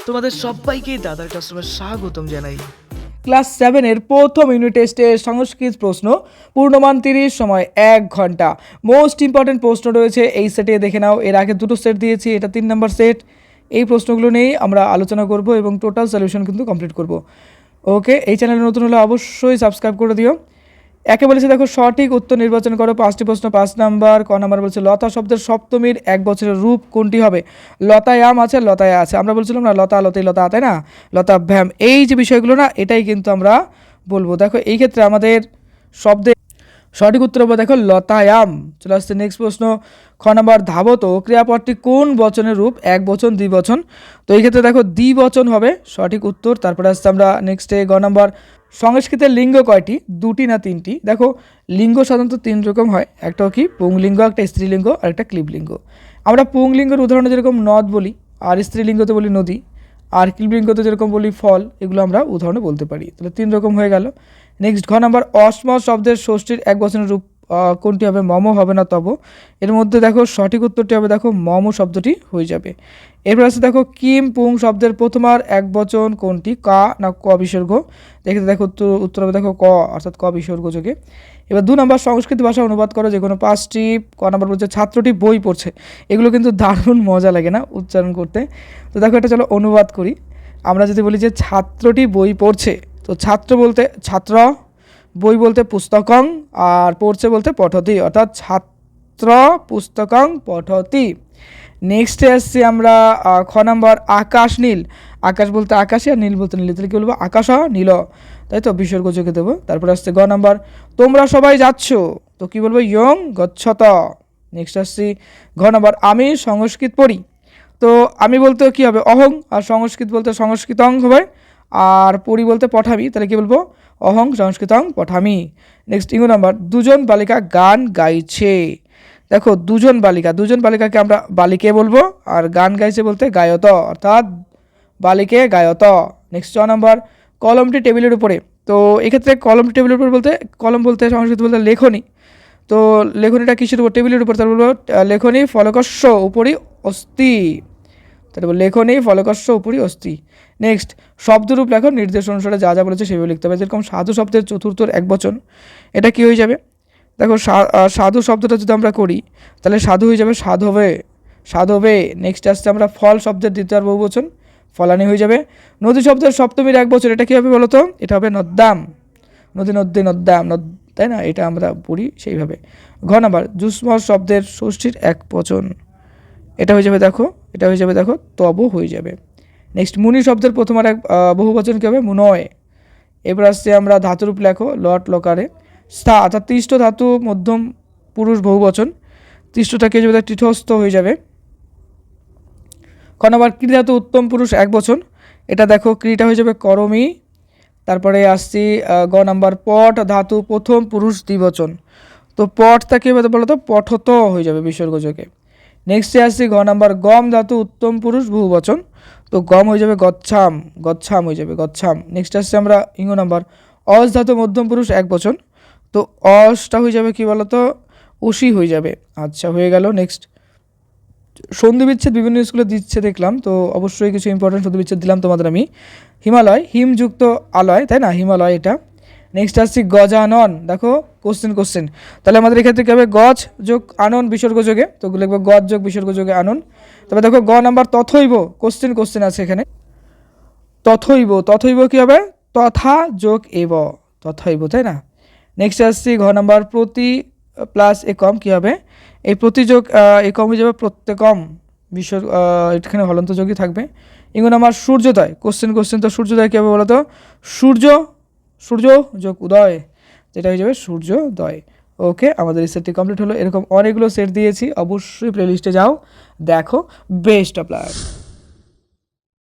তোমাদের সবাইকে দাদার কাস্টমার স্বাগতম জানাই। ক্লাস 7-এর প্রথম ইউনিট টেস্টের সংস্কৃত প্রশ্ন, পূর্ণমান 30, সময় 1 ঘন্টা। মোস্ট ইম্পর্টেন্ট প্রশ্ন রয়েছে এই সেটে, দেখে নাও। এর আগে দুটো সেট দিয়েছি, এটা 3 নম্বর সেট। এই প্রশ্নগুলো নিয়েই আমরা আলোচনা করব এবং টোটাল সলিউশন কিন্তু কমপ্লিট করব। ওকে, এই চ্যানেলে নতুন হলে অবশ্যই সাবস্ক্রাইব করে দিও। একে বলেছে দেখো সঠিক উত্তর নির্বাচন করো। 5টি প্রশ্ন, 5 নাম্বার। ক নাম্বার বলছে লতা শব্দের সপ্তমীর 1 বছরের রূপ কোনটি হবে? লতায়াম আছে, লতায়া আছে। আমরা বলছিলাম না লতা লতি লতা, তাই না? লতাভ্যাম, এই যে বিষয়গুলো না, এটাই কিন্তু আমরা বলবো। দেখো এই ক্ষেত্রে আমাদের শব্দে সঠিক উত্তর হবে দেখো লতায়াম। চলে আসছে নেক্সট প্রশ্ন। খ নাম্বার ধাবত ক্রিয়াপদটি কোন বচনের রূপ? এক বচন, দ্বিবচন। তো এই ক্ষেত্রে দেখো দ্বিবচন হবে সঠিক উত্তর। তারপরে আসছে আমরা নেক্সটে গ নাম্বার, সংস্কৃতের লিঙ্গ কয়টি? 2টি না 3টি? দেখো লিঙ্গ সাধারণত 3 রকম হয়, একটা কি পুংলিঙ্গ, একটা স্ত্রীলিঙ্গ, আর একটা ক্লীবলিঙ্গ। আমরা পুংলিঙ্গের উদাহরণে যেরকম নদ বলি, আর স্ত্রীলিঙ্গতে বলি নদী, আর ক্লীবলিঙ্গতে যেরকম বলি ফল, এগুলো আমরা উদাহরণে বলতে পারি। তাহলে 3 রকম হয়ে গেল। নেক্সট ঘ নাম্বার, অসমত শব্দের ষষ্ঠীর 1 বচনের রূপ কোনটি হবে? মম হবে না তব। এর মধ্যে দেখো সঠিক উত্তরটি হবে দেখো মম শব্দটি হয়ে যাবে। এরপর আছে দেখো কিম পুং শব্দের প্রথমার 1 বচন কোনটি? কা না ক বিসর্গ? দেখে দেখো উত্তর হবে দেখো ক, অর্থাৎ ক বিসর্গ যোগে। এবার 2 নম্বর, সংস্কৃত ভাষা অনুবাদ করো যে কোনো 5টি। ক নাম্বার বলছে ছাত্রটি বই পড়ছে। এগুলো কিন্তু দারুণ মজা লাগে না উচ্চারণ করতে? তো দেখো এটা চলো অনুবাদ করি। আমরা যদি বলি যে ছাত্রটি বই পড়ছে, তো ছাত্র বলতে ছাত্র, বই বলতে পুস্তকং, আর পড়ছে বলতে পঠতি, অর্থাৎ ছাত্র পুস্তকং পঠতি। নেক্সটে আসছি আমরা খ নাম্বার, আকাশ নীল। আকাশ বলতে আকাশে, আর নীল বলতে নীল, তাহলে কী বলবো? আকাশ নীল, তাই তো? বিসর্গ যোগে দেবো। তারপরে আসছে গ নাম্বার, তোমরা সবাই যাচ্ছ, তো কী বলবো? ইয়ং গচ্ছত। নেক্সট আসছি ঘ নাম্বার, আমি সংস্কৃত পড়ি। তো আমি বলতে কী হবে? অহং, আর সংস্কৃত বলতে সংস্কৃতং হবে, আর পড়ি বলতে পঠামি, তাহলে কী বলবো? অহং সংস্কৃতং পঠামি। নেক্সট ইঙ্গ নাম্বার, দুজন বালিকা গান গাইছে। দেখো দুজন বালিকাকে আমরা বালিকে বলবো, আর গান গাইছে বলতে গায়ত, অর্থাৎ বালিকে গায়ত। নেক্সট 6 নাম্বার, কলমটি টেবিলের উপরে। তো এক্ষেত্রে কলমটি টেবিলের উপর বলতে, কলম বলতে সংস্কৃত বলতে লেখনী। তো লেখনীটা কিসের উপর? টেবিলের উপর, তার বলবো লেখনী ফলকস্য উপরি অস্তি, তারপর লেখনী ফলকস্য উপরি অস্তি। নেক্সট, শব্দরূপ লেখো, নির্দেশ অনুসারে যা যা বলেছে সেভাবে লিখতে হবে। যেরকম সাধু শব্দের চতুর্থর 1 বচন, এটা কি হয়ে যাবে? দেখো সাধু শব্দটা যদি আমরা করি, তাহলে সাধু হয়ে যাবে সাধবে, সাধবে। নেক্সট আসছে আমরা ফল শব্দের দ্বিতীয় বহু বচন, ফলানি হয়ে যাবে। নদী শব্দের সপ্তমীর 1 বচন, এটা কী হবে বলো তো? এটা হবে নদ্যাম, নদী নদ্যে নদ্যাম, তাই না? এটা আমরা পড়ি সেইভাবে। ঘ নাম্বার, যুষ্মৎ শব্দের ষষ্ঠীর 1 বচন, এটা হয়ে যাবে দেখো, এটা হয়ে যাবে দেখো তব হয়ে যাবে। নেক্সট, মুনি শব্দের প্রথমার 1 বহু বচন কী হবে? মুনয়। এবার আসছে আমরা ধাতুরূপ লেখো, লট লকারে। স্থা, অর্থাৎ তিষ্ঠ ধাতু মধ্যম পুরুষ বহু বচন, তিষ্ঠটা কে যাবে? তীর্থস্থ হয়ে যাবে। ক নাম্বার, ক্রি ধাতু উত্তম পুরুষ 1 বচন, এটা দেখো ক্রিটা হয়ে যাবে করমি। তারপরে আসছি গ নাম্বার, পট ধাতু প্রথম পুরুষ দ্বিবচন, তো পটটা কী হবে বলো তো? পঠত হয়ে যাবে বিসর্গ যোগে। নেক্সটে আসছি ঘ নাম্বার, গম ধাতু উত্তম পুরুষ বহু বচন, তো গম হয়ে যাবে গচ্ছাম, গচ্ছাম হয়ে যাবে গচ্ছাম। নেক্সট আসছে আমরা ইঙ্গ নাম্বার, অস ধাতু মধ্যম পুরুষ 1 বচন, তো অসটা হয়ে যাবে কি বলো তো? উশি হয়ে যাবে। আচ্ছা, হয়ে গেল। নেক্সট, সন্ধি বিচ্ছেদ বিভিন্ন স্কুলে দিচ্ছে দেখলাম, তো অবশ্যই কিছু ইম্পর্টেন্ট সন্ধি বিচ্ছেদ দিলাম তোমাদের আমি। হিমালয়, হিমযুক্ত আলয়, তাই না? হিমালয় এটা। নেক্সট আসছি গজানন, দেখো কোশ্চেন, তাহলে আমাদের এক্ষেত্রে কী হবে? গজ যোগ আনন বিসর্গ যোগে, তো লিখবো গজ যোগ বিসর্গ যোগে আনন। তবে দেখো গ নাম্বার, তথৈব, কোশ্চেন আছে এখানে। তথৈব কী হবে? তথা যোগ এব, তথৈব, তাই না? নেক্সট আসছি ঘ নাম্বার, প্রতি প্লাস একম কী হবে? এই প্রতি যোগ একম হয়ে যাবে প্রত্যেকম, বিসর্গ এখানে হলন্ত যোগই থাকবে। ইঙ্গ নাম্বার, সূর্যোদয়, কোশ্চেন, তো সূর্যোদয় কী হবে বলো তো? সূর্য যোগ উদয়, যেটা হয়ে যাবে সূর্যোদয়। ওকে, আমাদের এই সেটটি কমপ্লিট হলো। এরকম অনেকগুলো সেট দিয়েছি, অবশ্যই প্লেলিস্টে যাও, দেখো। Best of luck.